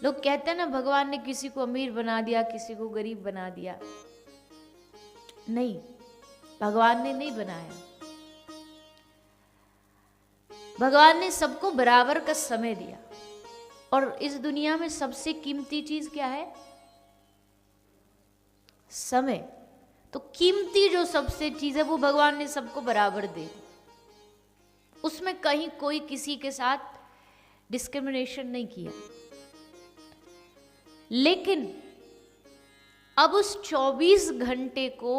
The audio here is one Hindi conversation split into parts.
लोग कहते हैं ना भगवान ने किसी को अमीर बना दिया, किसी को गरीब बना दिया। नहीं, भगवान ने नहीं बनाया। भगवान ने सबको बराबर का समय दिया। और इस दुनिया में सबसे कीमती चीज क्या है? समय। तो कीमती जो सबसे चीज है वो भगवान ने सबको बराबर दे दी। उसमें कहीं कोई किसी के साथ डिस्क्रिमिनेशन नहीं किया। लेकिन अब उस 24 घंटे को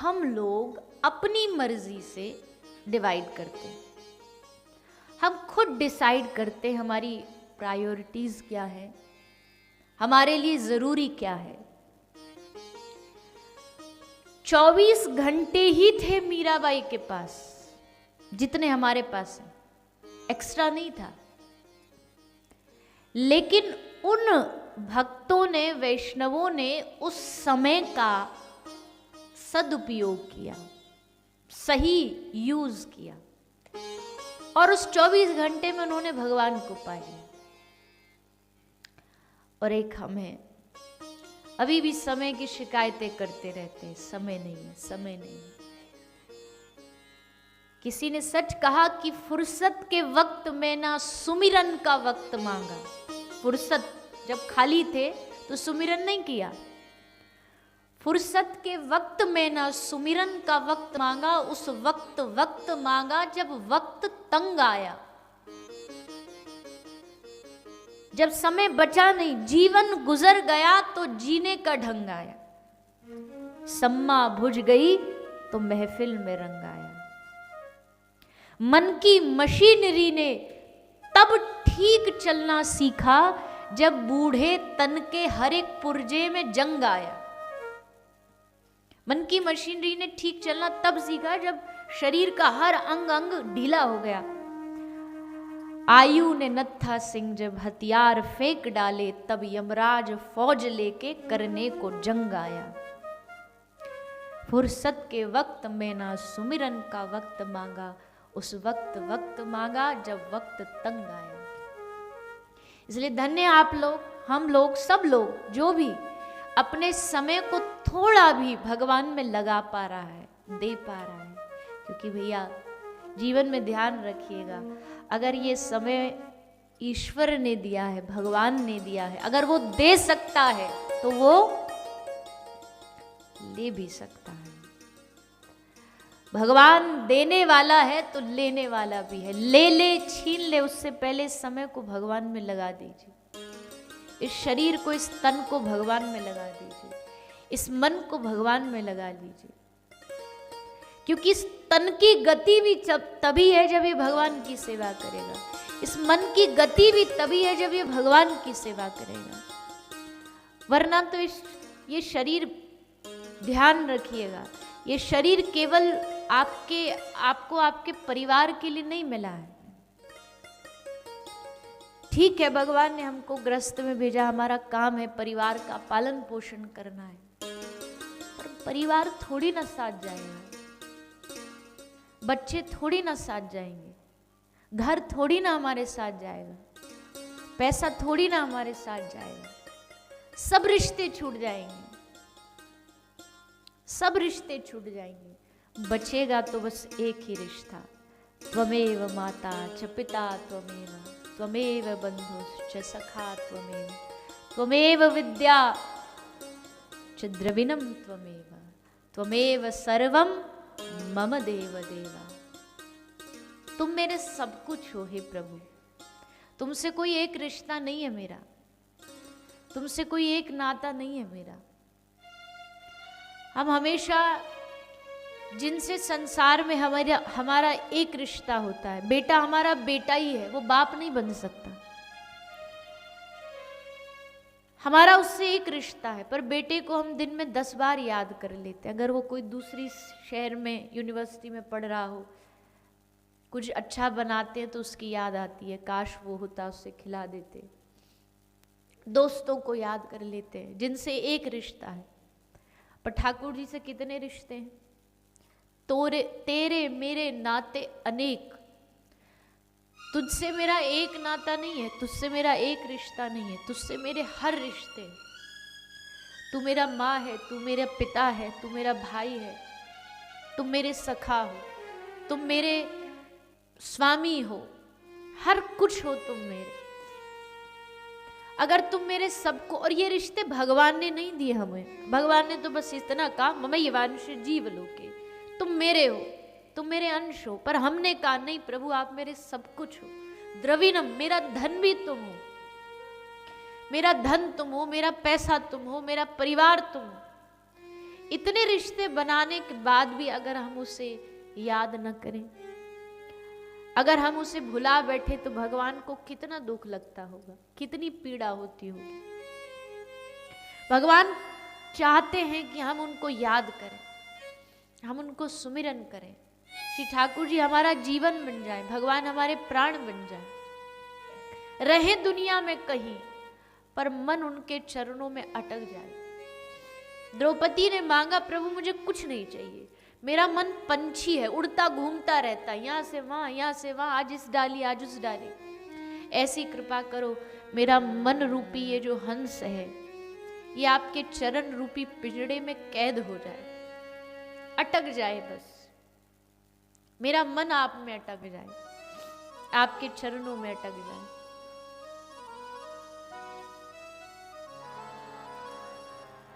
हम लोग अपनी मर्जी से डिवाइड करते हैं। हम खुद डिसाइड करते हैं हमारी प्रायोरिटीज क्या है, हमारे लिए जरूरी क्या है। 24 घंटे ही थे मीराबाई के पास, जितने हमारे पास हैं, एक्स्ट्रा नहीं था। लेकिन उन भक्तों ने, वैष्णवों ने उस समय का सदुपयोग किया, सही यूज किया, और उस 24 घंटे में उन्होंने भगवान को पा लिया। और एक हम हैं, अभी भी समय की शिकायतें करते रहते हैं, समय नहीं है, समय नहीं है। किसी ने सच कहा कि फुर्सत के वक्त में ना सुमिरन का वक्त मांगा। फुर्सत जब खाली थे तो सुमिरन नहीं किया। फुर्सत के वक्त में ना सुमिरन का वक्त मांगा, उस वक्त मांगा जब वक्त तंग आया, जब समय बचा नहीं, जीवन गुजर गया तो जीने का ढंग आया। सम्मा भुज गई तो महफिल में रंग आया। मन की मशीनरी ने तब ठीक चलना सीखा जब बूढ़े तन के हर एक पुर्जे में जंग आया। मन की मशीनरी ने ठीक चलना तब सीखा जब शरीर का हर अंग अंग ढीला हो गया। आयु ने नत्था सिंह जब हथियार फेंक डाले, तब यमराज फौज लेके करने को जंग आया। फुर्सत के वक्त में ना सुमिरन का वक्त मांगा, उस वक्त मांगा जब वक्त तंग आया। इसलिए धन्य आप लोग, हम लोग, सब लोग जो भी अपने समय को थोड़ा भी भगवान में लगा पा रहा है, दे पा रहा है। क्योंकि भैया जीवन में ध्यान रखिएगा, अगर ये समय ईश्वर ने दिया है, भगवान ने दिया है, अगर वो दे सकता है तो वो ले भी सकता है। भगवान देने वाला है तो लेने वाला भी है। ले ले, छीन ले, उससे पहले समय को भगवान में लगा दीजिए। इस शरीर को, इस तन को भगवान में लगा दीजिए, इस मन को भगवान में लगा लीजिए। क्योंकि इस तन की गति भी तभी है जब ये भगवान की सेवा करेगा। इस मन की गति भी तभी है जब ये भगवान की सेवा करेगा। वरना तो ये शरीर, ध्यान रखिएगा, ये शरीर केवल आपको आपके परिवार के लिए नहीं मिला है। ठीक है, भगवान ने हमको गृहस्थ में भेजा, हमारा काम है परिवार का पालन पोषण करना है, पर परिवार थोड़ी ना साथ जाएगा, बच्चे थोड़ी ना साथ जाएंगे, घर थोड़ी ना हमारे साथ जाएगा, पैसा थोड़ी ना हमारे साथ जाएगा। सब रिश्ते छूट जाएंगे, सब रिश्ते छूट जाएंगे। बचेगा तो बस एक ही रिश्ता, त्वमेव माता च पिता त्वमेव, त्वमेव बंधुश्च सखा त्वमेव, त्वमेव विद्या च द्रविणं त्वमेव, त्वमेव सर्वं मम देव देवा। तुम मेरे सब कुछ हो हे प्रभु। तुमसे कोई एक रिश्ता नहीं है मेरा, तुमसे कोई एक नाता नहीं है मेरा। हम हमेशा जिनसे संसार में हमारा एक रिश्ता होता है, बेटा हमारा बेटा ही है, वो बाप नहीं बन सकता। हमारा उससे एक रिश्ता है, पर बेटे को हम दिन में 10 बार याद कर लेते हैं। अगर वो कोई दूसरी शहर में यूनिवर्सिटी में पढ़ रहा हो, कुछ अच्छा बनाते हैं तो उसकी याद आती है, काश वो होता, उससे खिला देते। दोस्तों को याद कर लेते हैं जिनसे एक रिश्ता है। पर ठाकुर जी से कितने रिश्ते हैं? तेरे मेरे नाते अनेक। तुझसे मेरा एक नाता नहीं है, तुझसे मेरा एक रिश्ता नहीं है, तुझसे मेरे हर रिश्ते हैं। तू मेरा माँ है, तू मेरा पिता है, तू मेरा भाई है, तुम मेरे सखा हो, तुम मेरे स्वामी हो, हर कुछ हो तुम मेरे। अगर तुम मेरे सबको, और ये रिश्ते भगवान ने नहीं दिए हमें, भगवान ने तो बस इतना कहा मम येवांश जीव लोके, तुम मेरे हो, तुम मेरे अंश हो। पर हमने कहा नहीं प्रभु, आप मेरे सब कुछ हो। द्रविणम, मेरा धन भी तुम हो, मेरा धन तुम हो, मेरा पैसा तुम हो, मेरा परिवार तुम हो। इतने रिश्ते बनाने के बाद भी अगर हम उसे याद न करें, अगर हम उसे भुला बैठे, तो भगवान को कितना दुख लगता होगा, कितनी पीड़ा होती होगी। भगवान चाहते हैं कि हम उनको याद करें, हम उनको सुमिरन करें। श्री ठाकुर जी हमारा जीवन बन जाए, भगवान हमारे प्राण बन जाए, रहे दुनिया में कहीं पर मन उनके चरणों में अटक जाए। द्रौपदी ने मांगा प्रभु मुझे कुछ नहीं चाहिए, मेरा मन पंछी है, उड़ता घूमता रहता, यहाँ से वहाँ, यहाँ से वहाँ, आज इस डाली आज उस डाली। ऐसी कृपा करो मेरा मन रूपी ये जो हंस है, ये आपके चरण रूपी पिंजड़े में कैद हो जाए, अटक जाए, बस मेरा मन आप में अटक जाए, आपके चरणों में अटक जाए।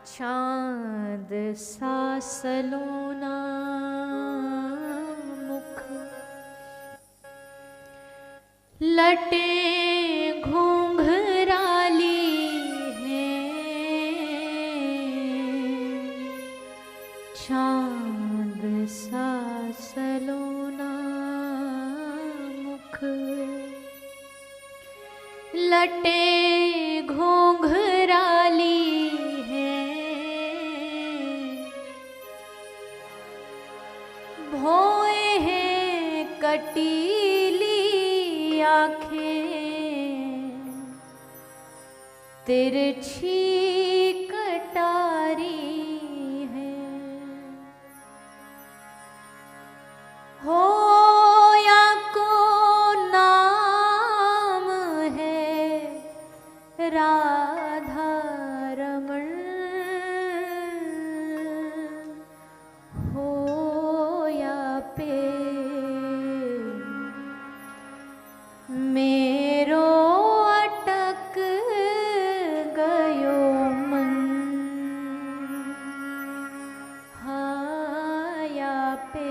चांद सा सलोना मुख, लटे घूंघराली है, चांद सा सलोना मुख, लटे घूंघराली भोए हैं कटीली आँखें, तिरछी कटारी है, हो या को नाम है राधा रमण, मेरो अटक गयो मन, हाया पे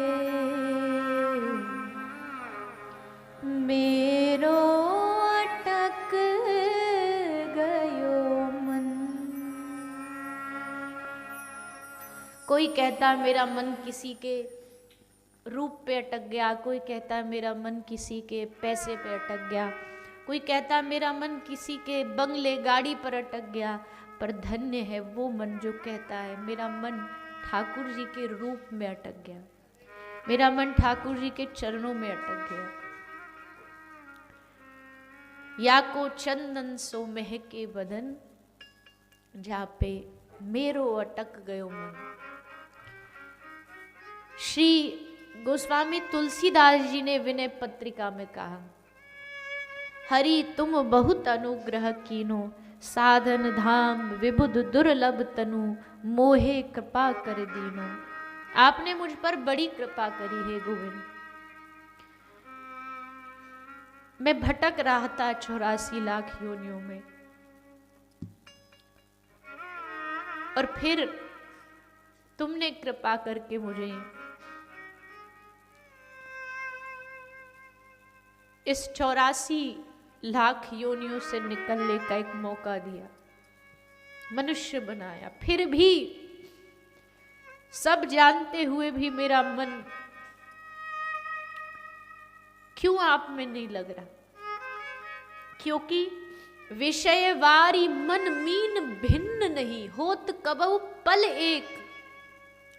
मेरो अटक गयो मन। कोई कहता मेरा मन किसी के रूप पे अटक गया, कोई कहता है मेरा मन किसी के पैसे पे अटक गया, कोई कहता है मेरा मन किसी के बंगले गाड़ी पर अटक गया। पर धन्य है वो मन जो कहता है मेरा मन ठाकुर जी के रूप में अटक गया, मेरा मन ठाकुर जी के चरणों में अटक गया। या को चंदन सो महके बदन, जहाँ पे मेरो अटक गयो मन। श्री गोस्वामी तुलसीदास जी ने विनय पत्रिका में कहा, हरि तुम बहुत अनुग्रह कीनो, साधन धाम विबुध दुर्लभ तनु, मोहे कृपा कर दीनो। आपने मुझ पर बड़ी कृपा करी है गोविंद। मैं भटक रहा था 84 लाख योनियों में, और फिर तुमने कृपा करके मुझे इस 84 लाख योनियों से निकलने का एक मौका दिया, मनुष्य बनाया। फिर भी सब जानते हुए भी मेरा मन क्यों आप में नहीं लग रहा? क्योंकि विषयवारी मन मीन भिन्न नहीं होत कबहु पल एक।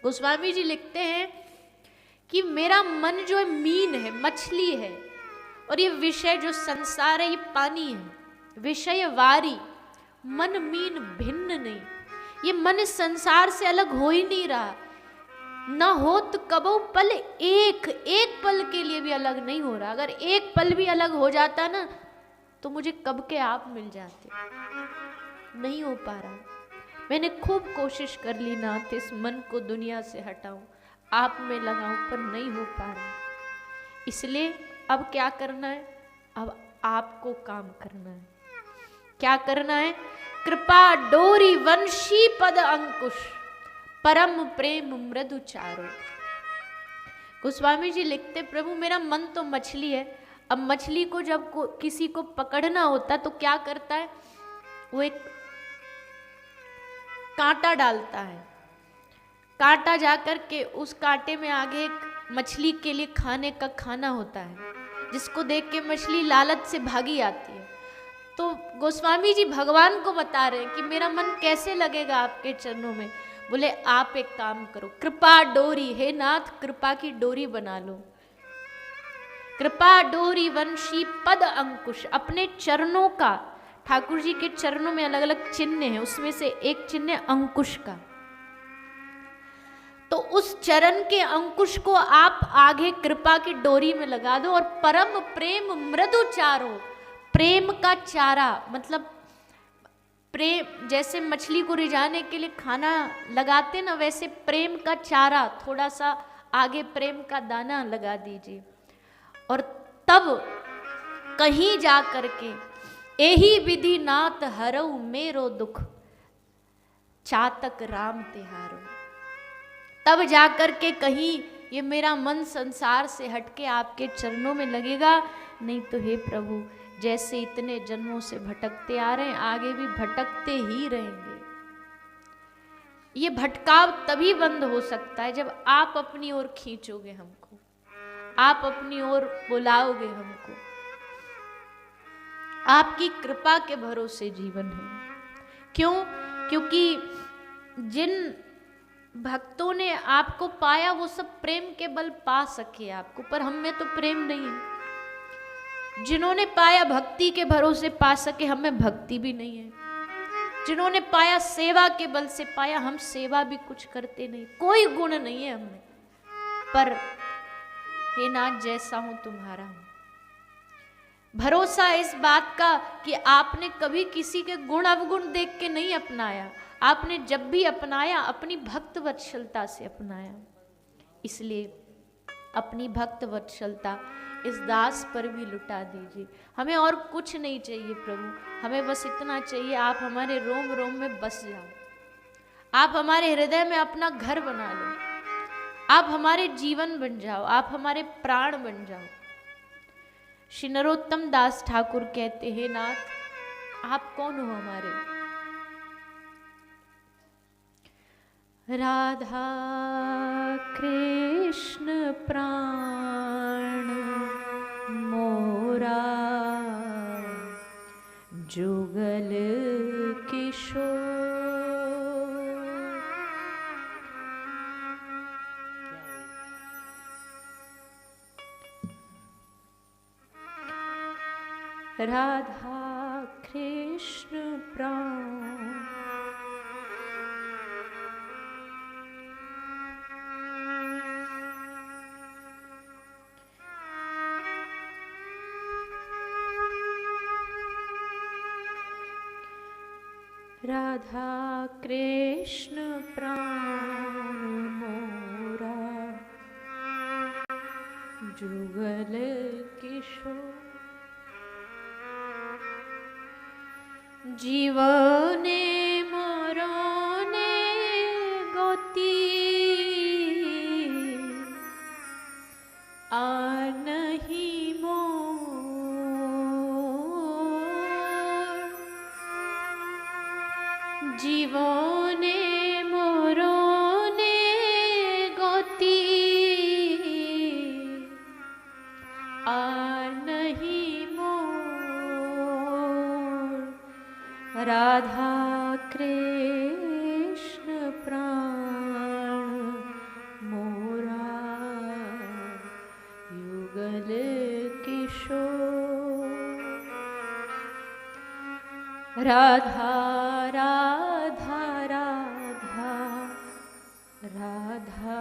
गोस्वामी जी लिखते हैं कि मेरा मन जो है मीन है, मछली है, और ये विषय जो संसार है ये पानी है। विषयवारी मन मीन भिन्न नहीं, ये मन इस संसार से अलग हो ही नहीं रहा। न होत कबो पल एक पल के लिए भी अलग नहीं हो रहा। अगर एक पल भी अलग हो जाता ना तो मुझे कब के आप मिल जाते, नहीं हो पा रहा। मैंने खूब कोशिश कर ली नाथ, इस मन को दुनिया से हटाऊं, आप में लगाऊं, पर नहीं हो पा रहा। इसलिए अब क्या करना है, अब आपको काम करना है। क्या करना है? कृपा डोरी वंशी पद अंकुश, परम प्रेम मृदु चारो। गोस्वामी जी लिखते, प्रभु मेरा मन तो मछली है। अब मछली को जब किसी को पकड़ना होता तो क्या करता है, वो एक कांटा डालता है, कांटा जाकर के उस कांटे में आगे एक मछली के लिए खाने का खाना होता है, जिसको देख के मछली लालच से भागी आती है। तो गोस्वामी जी भगवान को बता रहे हैं कि मेरा मन कैसे लगेगा आपके चरणों में। बोले आप एक काम करो, कृपा डोरी, हे नाथ कृपा की डोरी बना लो। कृपा डोरी वंशी पद अंकुश, अपने चरणों का, ठाकुर जी के चरणों में अलग अलग चिन्ह हैं, उसमें से एक चिन्ह अंकुश का। तो उस चरण के अंकुश को आप आगे कृपा की डोरी में लगा दो और परम प्रेम मृदु चारो, प्रेम का चारा, मतलब प्रेम, जैसे मछली को रिझाने के लिए खाना लगाते ना, वैसे प्रेम का चारा थोड़ा सा आगे प्रेम का दाना लगा दीजिए। और तब कहीं जा करके एही विधि नाथ हरऊ मेरो दुख, चातक राम तिहारो। तब जाकर के कहीं ये मेरा मन संसार से हटके आपके चरणों में लगेगा। नहीं तो हे प्रभु, जैसे इतने जन्मों से भटकते आ रहे हैं, आगे भी भटकते ही रहेंगे। ये भटकाव तभी बंद हो सकता है जब आप अपनी ओर खींचोगे हमको, आप अपनी ओर बुलाओगे हमको। आपकी कृपा के भरोसे जीवन है। क्यों? क्योंकि जिन भक्तों ने आपको पाया वो सब प्रेम के बल पा सके आपको, पर हम में तो प्रेम नहीं है। जिन्होंने पाया भक्ति के भरोसे पा सके, हमें भक्ति भी नहीं है। जिन्होंने पाया सेवा के बल से पाया, हम सेवा भी कुछ करते नहीं, कोई गुण नहीं है हमें। पर हे नाथ जैसा हूं तुम्हारा हूं। भरोसा इस बात का कि आपने कभी किसी के गुण अवगुण देख के नहीं अपनाया, आपने जब भी अपनाया अपनी भक्त वत्सलता से अपनाया। इसलिए अपनी भक्त वत्सलता इस दास पर भी लुटा दीजिए। हमें और कुछ नहीं चाहिए प्रभु, हमें बस इतना चाहिए, आप हमारे रोम रोम में बस जाओ, आप हमारे हृदय में अपना घर बना लो, आप हमारे जीवन बन जाओ, आप हमारे प्राण बन जाओ। श्री नरोत्तम दास ठाकुर कहते हैं, नाथ आप कौन हो हमारे? राधा कृष्ण प्राण मोरा, जुगल किशोर। राधा कृष्ण प्राण राधा कृष्ण प्राण मोरा, जुगल किशोर। जीवने मरणे गति, आनहि मोर। जीवने मरणे गति, आनहि राधा कृष्ण प्राण मोरा, युगल किशोर। राधा राधा राधा राधा